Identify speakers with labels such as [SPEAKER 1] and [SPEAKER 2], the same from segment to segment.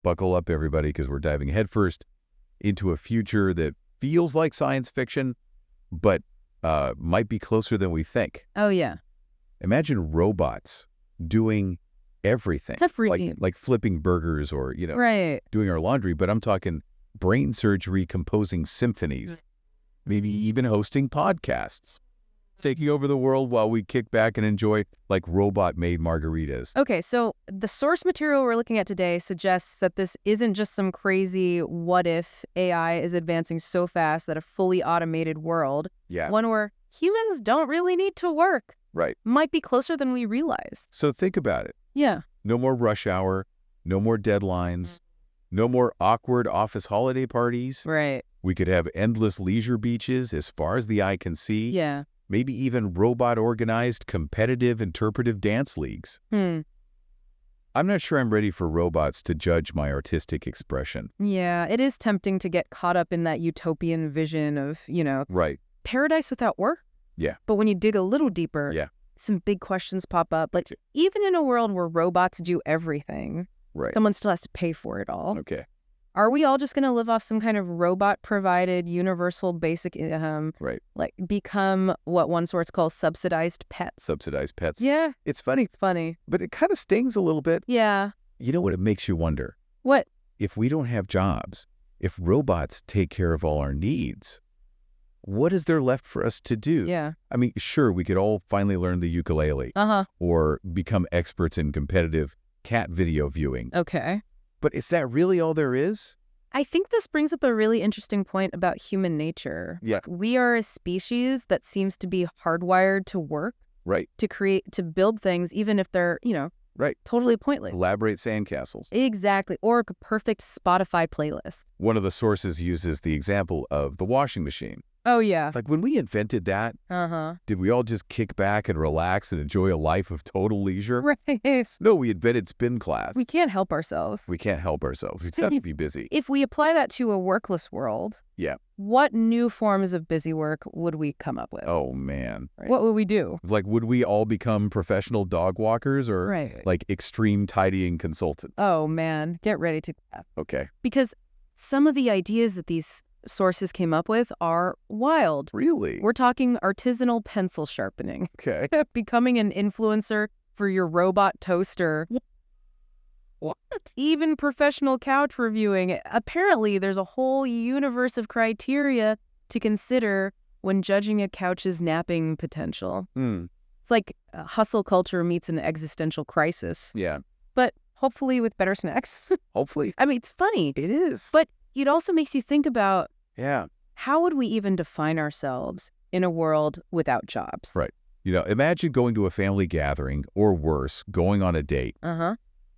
[SPEAKER 1] Buckle up, everybody, because we're diving headfirst into a future that feels like science fiction, but might be closer than we think.
[SPEAKER 2] Oh, yeah.
[SPEAKER 1] Imagine robots doing everything. Like flipping burgers or,
[SPEAKER 2] Right.
[SPEAKER 1] doing our laundry. But I'm talking brain surgery, composing symphonies, maybe even hosting podcasts, taking over the world while we kick back and enjoy like robot-made margaritas.
[SPEAKER 2] Okay, so the source material we're looking at today suggests that this isn't just some crazy what if AI is advancing so fast that a fully automated world, one where humans don't really need to work, might be closer than we realize.
[SPEAKER 1] So think about it.
[SPEAKER 2] Yeah.
[SPEAKER 1] No more rush hour, no more deadlines, no more awkward office holiday parties.
[SPEAKER 2] Right.
[SPEAKER 1] We could have endless leisure beaches as far as the eye can see.
[SPEAKER 2] Yeah.
[SPEAKER 1] Maybe even robot-organized competitive interpretive dance leagues. I'm not sure I'm ready for robots to judge my artistic expression.
[SPEAKER 2] Yeah, it is tempting to get caught up in that utopian vision of, paradise without work.
[SPEAKER 1] Yeah.
[SPEAKER 2] But when you dig a little deeper, some big questions pop up. Like, even in a world where robots do everything, someone still has to pay for it all.
[SPEAKER 1] Okay.
[SPEAKER 2] Are we all just going to live off some kind of robot-provided universal basic like become what one source calls subsidized pets?
[SPEAKER 1] Subsidized pets.
[SPEAKER 2] Yeah.
[SPEAKER 1] It's funny. But it kind of stings a little bit.
[SPEAKER 2] Yeah.
[SPEAKER 1] You know what it makes you wonder?
[SPEAKER 2] What?
[SPEAKER 1] If we don't have jobs, if robots take care of all our needs, what is there left for us to do?
[SPEAKER 2] Yeah.
[SPEAKER 1] I mean, sure, we could all finally learn the ukulele. Or become experts in competitive cat video viewing.
[SPEAKER 2] Okay.
[SPEAKER 1] But is that really all there is?
[SPEAKER 2] I think this brings up a really interesting point about human nature.
[SPEAKER 1] Yeah.
[SPEAKER 2] We are a species that seems to be hardwired to work.
[SPEAKER 1] Right.
[SPEAKER 2] To build things, even if they're, totally pointless.
[SPEAKER 1] Elaborate sandcastles.
[SPEAKER 2] Exactly. Or a perfect Spotify playlist.
[SPEAKER 1] One of the sources uses the example of the washing machine.
[SPEAKER 2] Oh, yeah.
[SPEAKER 1] Like when we invented that, did we all just kick back and relax and enjoy a life of total leisure?
[SPEAKER 2] Right.
[SPEAKER 1] No, we invented spin class.
[SPEAKER 2] We can't help ourselves.
[SPEAKER 1] We can't help ourselves. We have to be busy.
[SPEAKER 2] If we apply that to a workless world, what new forms of busy work would we come up with?
[SPEAKER 1] Oh, man.
[SPEAKER 2] Right. What would we do?
[SPEAKER 1] Like, would we all become professional dog walkers or like extreme tidying consultants?
[SPEAKER 2] Oh, man. Get ready to...
[SPEAKER 1] Okay.
[SPEAKER 2] Because some of the ideas that these sources came up with are wild.
[SPEAKER 1] Really?
[SPEAKER 2] We're talking artisanal pencil sharpening.
[SPEAKER 1] Okay.
[SPEAKER 2] Becoming an influencer for your robot toaster.
[SPEAKER 1] What?
[SPEAKER 2] Even professional couch reviewing. Apparently, there's a whole universe of criteria to consider when judging a couch's napping potential. It's like hustle culture meets an existential crisis.
[SPEAKER 1] Yeah.
[SPEAKER 2] But hopefully with better snacks.
[SPEAKER 1] Hopefully.
[SPEAKER 2] I mean, it's funny.
[SPEAKER 1] It is.
[SPEAKER 2] But it also makes you think about how would we even define ourselves in a world without jobs?
[SPEAKER 1] Right. Imagine going to a family gathering or worse, going on a date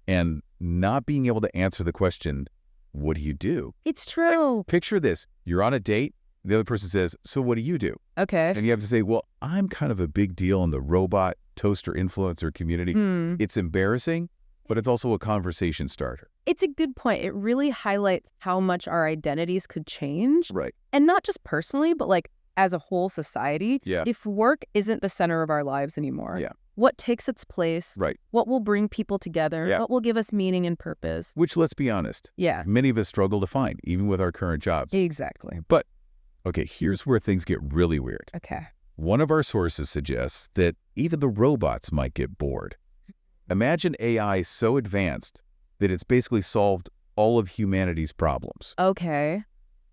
[SPEAKER 1] and not being able to answer the question, what do you do?
[SPEAKER 2] It's true.
[SPEAKER 1] Like, picture this. You're on a date. The other person says, so what do you do?
[SPEAKER 2] Okay.
[SPEAKER 1] And you have to say, well, I'm kind of a big deal in the robot toaster influencer community. It's embarrassing, but it's also a conversation starter.
[SPEAKER 2] It's a good point. It really highlights how much our identities could change.
[SPEAKER 1] Right.
[SPEAKER 2] And not just personally, but like as a whole society.
[SPEAKER 1] Yeah.
[SPEAKER 2] If work isn't the center of our lives anymore.
[SPEAKER 1] Yeah.
[SPEAKER 2] What takes its place?
[SPEAKER 1] Right.
[SPEAKER 2] What will bring people together?
[SPEAKER 1] Yeah.
[SPEAKER 2] What will give us meaning and purpose?
[SPEAKER 1] Which, let's be honest, many of us struggle to find, even with our current jobs.
[SPEAKER 2] Exactly.
[SPEAKER 1] But, okay, here's where things get really weird.
[SPEAKER 2] Okay.
[SPEAKER 1] One of our sources suggests that even the robots might get bored. Imagine AI so advanced that it's basically solved all of humanity's problems.
[SPEAKER 2] Okay.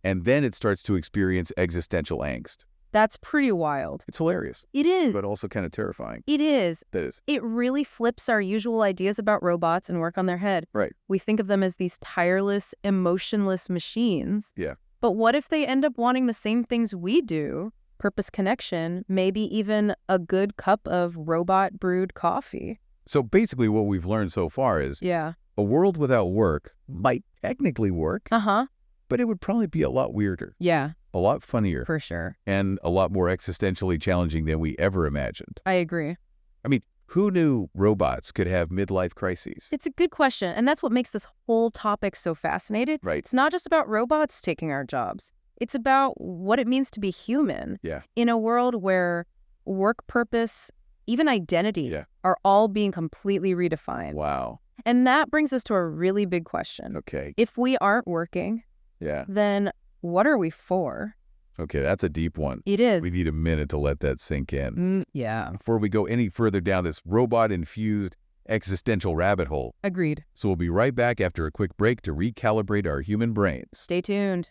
[SPEAKER 1] And then it starts to experience existential angst.
[SPEAKER 2] That's pretty wild.
[SPEAKER 1] It's hilarious.
[SPEAKER 2] It is.
[SPEAKER 1] But also kind of terrifying.
[SPEAKER 2] It is.
[SPEAKER 1] That is.
[SPEAKER 2] It really flips our usual ideas about robots and work on their head.
[SPEAKER 1] Right.
[SPEAKER 2] We think of them as these tireless, emotionless machines.
[SPEAKER 1] Yeah.
[SPEAKER 2] But what if they end up wanting the same things we do? Purpose, connection, maybe even a good cup of robot-brewed coffee.
[SPEAKER 1] So basically what we've learned so far is a world without work might technically work, but it would probably be a lot weirder.
[SPEAKER 2] Yeah.
[SPEAKER 1] A lot funnier.
[SPEAKER 2] For sure.
[SPEAKER 1] And a lot more existentially challenging than we ever imagined.
[SPEAKER 2] I agree.
[SPEAKER 1] I mean, who knew robots could have midlife crises?
[SPEAKER 2] It's a good question. And that's what makes this whole topic so fascinating.
[SPEAKER 1] Right.
[SPEAKER 2] It's not just about robots taking our jobs. It's about what it means to be human.
[SPEAKER 1] Yeah.
[SPEAKER 2] In a world where work purpose, even identity, are all being completely redefined.
[SPEAKER 1] Wow.
[SPEAKER 2] And that brings us to a really big question.
[SPEAKER 1] Okay.
[SPEAKER 2] If we aren't working, then what are we for?
[SPEAKER 1] Okay, that's a deep one.
[SPEAKER 2] It is.
[SPEAKER 1] We need a minute to let that sink in.
[SPEAKER 2] Yeah.
[SPEAKER 1] Before we go any further down this robot-infused existential rabbit hole.
[SPEAKER 2] Agreed.
[SPEAKER 1] So we'll be right back after a quick break to recalibrate our human brains.
[SPEAKER 2] Stay tuned.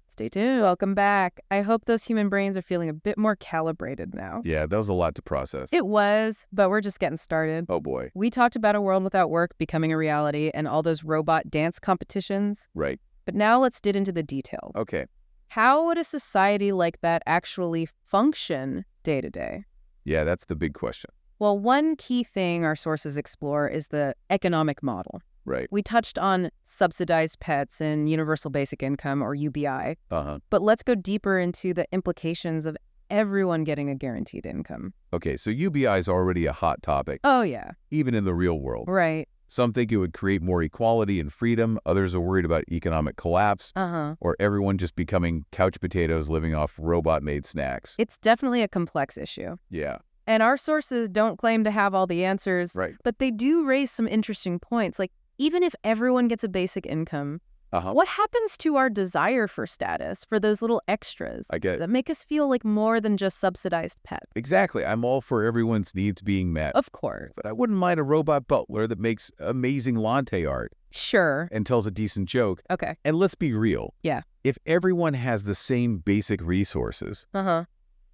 [SPEAKER 2] Stay tuned. Welcome back. I hope those human brains are feeling a bit more calibrated now.
[SPEAKER 1] Yeah, that was a lot to process.
[SPEAKER 2] It was, but we're just getting started.
[SPEAKER 1] Oh, boy.
[SPEAKER 2] We talked about a world without work becoming a reality and all those robot dance competitions.
[SPEAKER 1] Right.
[SPEAKER 2] But now let's dig into the details.
[SPEAKER 1] Okay.
[SPEAKER 2] How would a society like that actually function day to day?
[SPEAKER 1] Yeah, that's the big question.
[SPEAKER 2] Well, one key thing our sources explore is the economic model.
[SPEAKER 1] Right.
[SPEAKER 2] We touched on subsidized pets and universal basic income, or UBI.
[SPEAKER 1] Uh-huh.
[SPEAKER 2] But let's go deeper into the implications of everyone getting a guaranteed income.
[SPEAKER 1] Okay, so UBI is already a hot topic.
[SPEAKER 2] Oh, yeah.
[SPEAKER 1] Even in the real world.
[SPEAKER 2] Right.
[SPEAKER 1] Some think it would create more equality and freedom. Others are worried about economic collapse. Or everyone just becoming couch potatoes living off robot-made snacks.
[SPEAKER 2] It's definitely a complex issue.
[SPEAKER 1] Yeah.
[SPEAKER 2] And our sources don't claim to have all the answers.
[SPEAKER 1] Right.
[SPEAKER 2] But they do raise some interesting points. Like, even if everyone gets a basic income, what happens to our desire for status, for those little extras
[SPEAKER 1] I get it.
[SPEAKER 2] that make us feel like more than just subsidized pets?
[SPEAKER 1] Exactly. I'm all for everyone's needs being met.
[SPEAKER 2] Of course.
[SPEAKER 1] But I wouldn't mind a robot butler that makes amazing latte art.
[SPEAKER 2] Sure.
[SPEAKER 1] And tells a decent joke.
[SPEAKER 2] Okay.
[SPEAKER 1] And let's be real.
[SPEAKER 2] Yeah.
[SPEAKER 1] If everyone has the same basic resources,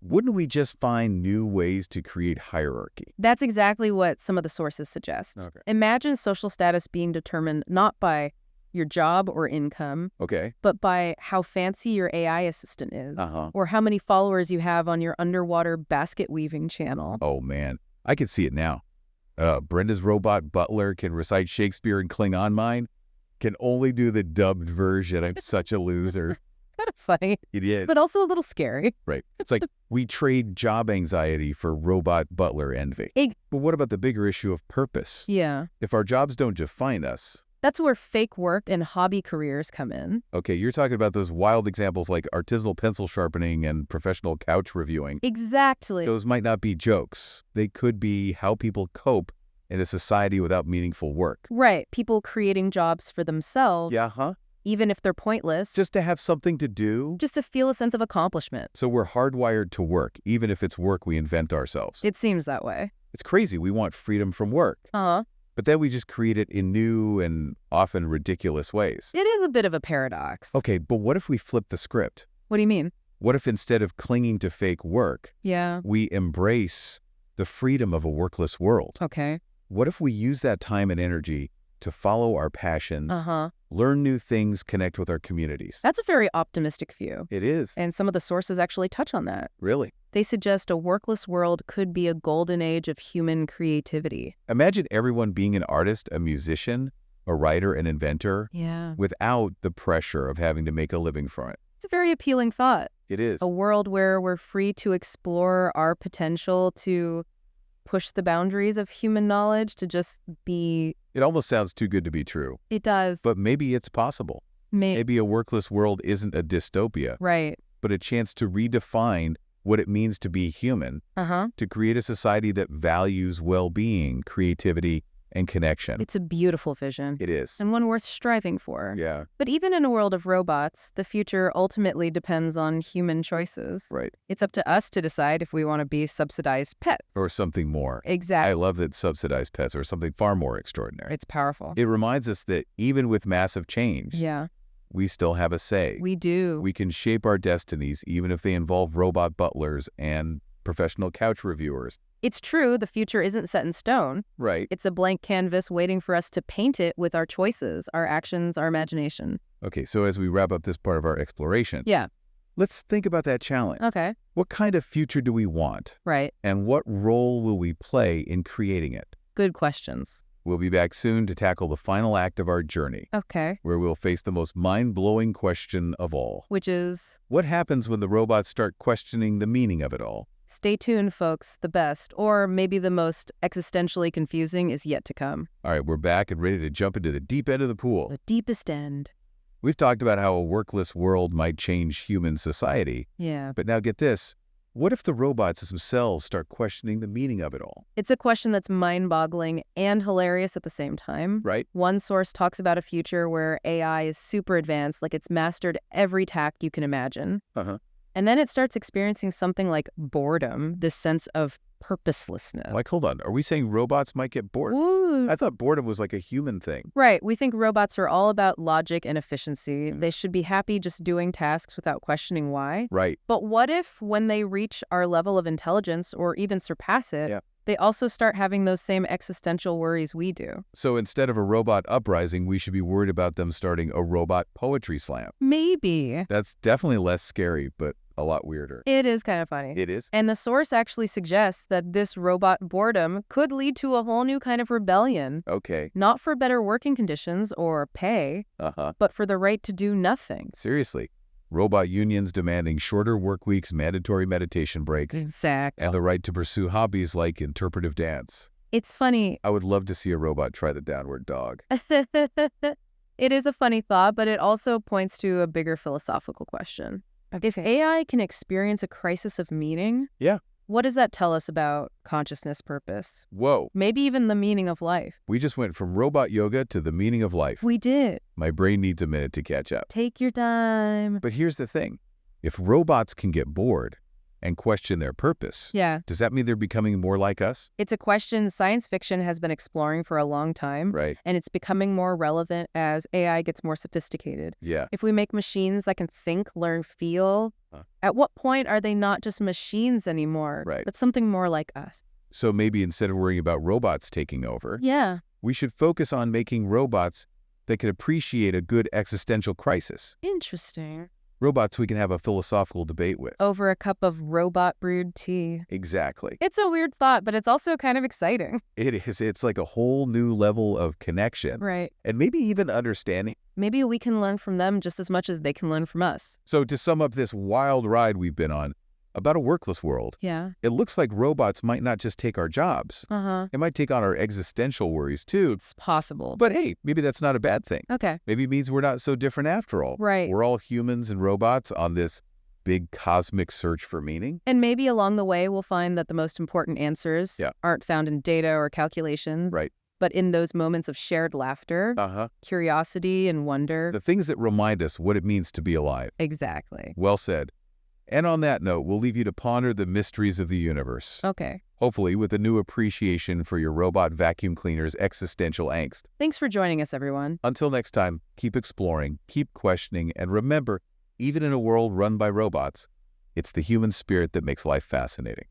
[SPEAKER 1] wouldn't we just find new ways to create hierarchy?
[SPEAKER 2] That's exactly what some of the sources suggest.
[SPEAKER 1] Okay.
[SPEAKER 2] Imagine social status being determined not by your job or income, but by how fancy your AI assistant is, or how many followers you have on your underwater basket weaving channel.
[SPEAKER 1] Oh, man. I can see it now. Brenda's robot butler can recite Shakespeare in Klingon mine, can only do the dubbed version. I'm such a loser.
[SPEAKER 2] Kind of funny.
[SPEAKER 1] It is.
[SPEAKER 2] But also a little scary.
[SPEAKER 1] Right. It's like we trade job anxiety for robot butler envy. But what about the bigger issue of purpose?
[SPEAKER 2] Yeah.
[SPEAKER 1] If our jobs don't define us.
[SPEAKER 2] That's where fake work and hobby careers come in.
[SPEAKER 1] Okay, you're talking about those wild examples like artisanal pencil sharpening and professional couch reviewing.
[SPEAKER 2] Exactly.
[SPEAKER 1] Those might not be jokes. They could be how people cope in a society without meaningful work.
[SPEAKER 2] Right. People creating jobs for themselves.
[SPEAKER 1] Yeah,
[SPEAKER 2] Even if they're pointless.
[SPEAKER 1] Just to have something to do.
[SPEAKER 2] Just to feel a sense of accomplishment.
[SPEAKER 1] So we're hardwired to work, even if it's work we invent ourselves.
[SPEAKER 2] It seems that way.
[SPEAKER 1] It's crazy. We want freedom from work. But then we just create it in new and often ridiculous ways.
[SPEAKER 2] It is a bit of a paradox.
[SPEAKER 1] Okay, but what if we flip the script?
[SPEAKER 2] What do you mean?
[SPEAKER 1] What if instead of clinging to fake work, we embrace the freedom of a workless world?
[SPEAKER 2] Okay.
[SPEAKER 1] What if we use that time and energy to follow our passions, learn new things, connect with our communities?
[SPEAKER 2] That's a very optimistic view.
[SPEAKER 1] It is.
[SPEAKER 2] And some of the sources actually touch on that.
[SPEAKER 1] Really?
[SPEAKER 2] They suggest a workless world could be a golden age of human creativity.
[SPEAKER 1] Imagine everyone being an artist, a musician, a writer, an inventor, without the pressure of having to make a living from it.
[SPEAKER 2] It's a very appealing thought.
[SPEAKER 1] It is.
[SPEAKER 2] A world where we're free to explore our potential to push the boundaries of human knowledge, to just be...
[SPEAKER 1] It almost sounds too good to be true.
[SPEAKER 2] It does.
[SPEAKER 1] But maybe it's possible. Maybe a workless world isn't a dystopia.
[SPEAKER 2] Right.
[SPEAKER 1] But a chance to redefine what it means to be human, to create a society that values well-being, creativity, and connection.
[SPEAKER 2] It's a beautiful vision.
[SPEAKER 1] It is.
[SPEAKER 2] And one worth striving for.
[SPEAKER 1] Yeah.
[SPEAKER 2] But even in a world of robots, the future ultimately depends on human choices.
[SPEAKER 1] Right.
[SPEAKER 2] It's up to us to decide if we want to be subsidized pets.
[SPEAKER 1] Or something more.
[SPEAKER 2] Exactly.
[SPEAKER 1] I love that subsidized pets are something far more extraordinary.
[SPEAKER 2] It's powerful.
[SPEAKER 1] It reminds us that even with massive change, we still have a say.
[SPEAKER 2] We do.
[SPEAKER 1] We can shape our destinies, even if they involve robot butlers and professional couch reviewers.
[SPEAKER 2] It's true, the future isn't set in stone.
[SPEAKER 1] Right.
[SPEAKER 2] It's a blank canvas waiting for us to paint it with our choices, our actions, our imagination.
[SPEAKER 1] Okay, so as we wrap up this part of our exploration, let's think about that challenge.
[SPEAKER 2] Okay.
[SPEAKER 1] What kind of future do we want?
[SPEAKER 2] Right.
[SPEAKER 1] And what role will we play in creating it?
[SPEAKER 2] Good questions.
[SPEAKER 1] We'll be back soon to tackle the final act of our journey.
[SPEAKER 2] Okay.
[SPEAKER 1] Where we'll face the most mind-blowing question of all.
[SPEAKER 2] Which is?
[SPEAKER 1] What happens when the robots start questioning the meaning of it all?
[SPEAKER 2] Stay tuned, folks. The best, or maybe the most existentially confusing, is yet to come.
[SPEAKER 1] All right, we're back and ready to jump into the deep end of the pool.
[SPEAKER 2] The deepest end.
[SPEAKER 1] We've talked about how a workless world might change human society.
[SPEAKER 2] Yeah.
[SPEAKER 1] But now get this. What if the robots themselves start questioning the meaning of it all?
[SPEAKER 2] It's a question that's mind-boggling and hilarious at the same time.
[SPEAKER 1] Right?
[SPEAKER 2] One source talks about a future where AI is super advanced, like it's mastered every task you can imagine.
[SPEAKER 1] Uh-huh.
[SPEAKER 2] And then it starts experiencing something like boredom, this sense of purposelessness.
[SPEAKER 1] Like, hold on. Are we saying robots might get bored?
[SPEAKER 2] Ooh.
[SPEAKER 1] I thought boredom was like a human thing.
[SPEAKER 2] Right. We think robots are all about logic and efficiency. They should be happy just doing tasks without questioning why.
[SPEAKER 1] Right.
[SPEAKER 2] But what if when they reach our level of intelligence or even surpass it, they also start having those same existential worries we do?
[SPEAKER 1] So instead of a robot uprising, we should be worried about them starting a robot poetry slam.
[SPEAKER 2] Maybe.
[SPEAKER 1] That's definitely less scary, but a lot weirder.
[SPEAKER 2] It is kind of funny.
[SPEAKER 1] It is?
[SPEAKER 2] And the source actually suggests that this robot boredom could lead to a whole new kind of rebellion.
[SPEAKER 1] Okay.
[SPEAKER 2] Not for better working conditions or pay, but for the right to do nothing.
[SPEAKER 1] Seriously. Robot unions demanding shorter work weeks, mandatory meditation breaks,
[SPEAKER 2] Exactly.
[SPEAKER 1] and the right to pursue hobbies like interpretive dance.
[SPEAKER 2] It's funny.
[SPEAKER 1] I would love to see a robot try the downward dog.
[SPEAKER 2] It is a funny thought, but it also points to a bigger philosophical question. If AI can experience a crisis of meaning, what does that tell us about consciousness, purpose?
[SPEAKER 1] Whoa.
[SPEAKER 2] Maybe even the meaning of life.
[SPEAKER 1] We just went from robot yoga to the meaning of life.
[SPEAKER 2] We did.
[SPEAKER 1] My brain needs a minute to catch up.
[SPEAKER 2] Take your time.
[SPEAKER 1] But here's the thing. If robots can get bored and question their purpose, does that mean they're becoming more like us?
[SPEAKER 2] It's a question science fiction has been exploring for a long time.
[SPEAKER 1] Right.
[SPEAKER 2] And it's becoming more relevant as AI gets more sophisticated.
[SPEAKER 1] Yeah.
[SPEAKER 2] If we make machines that can think, learn, feel, at what point are they not just machines anymore, but something more like us?
[SPEAKER 1] So maybe instead of worrying about robots taking over,
[SPEAKER 2] we
[SPEAKER 1] should focus on making robots that can appreciate a good existential crisis.
[SPEAKER 2] Interesting.
[SPEAKER 1] Robots we can have a philosophical debate with.
[SPEAKER 2] Over a cup of robot brewed tea.
[SPEAKER 1] Exactly.
[SPEAKER 2] It's a weird thought, but it's also kind of exciting.
[SPEAKER 1] It is. It's like a whole new level of connection.
[SPEAKER 2] Right.
[SPEAKER 1] And maybe even understanding.
[SPEAKER 2] Maybe we can learn from them just as much as they can learn from us.
[SPEAKER 1] So to sum up this wild ride we've been on about a workless world, it looks like robots might not just take our jobs. It might take on our existential worries too.
[SPEAKER 2] It's possible.
[SPEAKER 1] But hey, maybe that's not a bad thing.
[SPEAKER 2] Okay.
[SPEAKER 1] Maybe it means we're not so different after all.
[SPEAKER 2] Right.
[SPEAKER 1] We're all humans and robots on this big cosmic search for meaning.
[SPEAKER 2] And maybe along the way, we'll find that the most important answers aren't found in data or calculations.
[SPEAKER 1] Right.
[SPEAKER 2] But in those moments of shared laughter, curiosity, and wonder.
[SPEAKER 1] The things that remind us what it means to be alive.
[SPEAKER 2] Exactly.
[SPEAKER 1] Well said. And on that note, we'll leave you to ponder the mysteries of the universe.
[SPEAKER 2] Okay.
[SPEAKER 1] Hopefully with a new appreciation for your robot vacuum cleaner's existential angst.
[SPEAKER 2] Thanks for joining us, everyone.
[SPEAKER 1] Until next time, keep exploring, keep questioning, and remember, even in a world run by robots, it's the human spirit that makes life fascinating.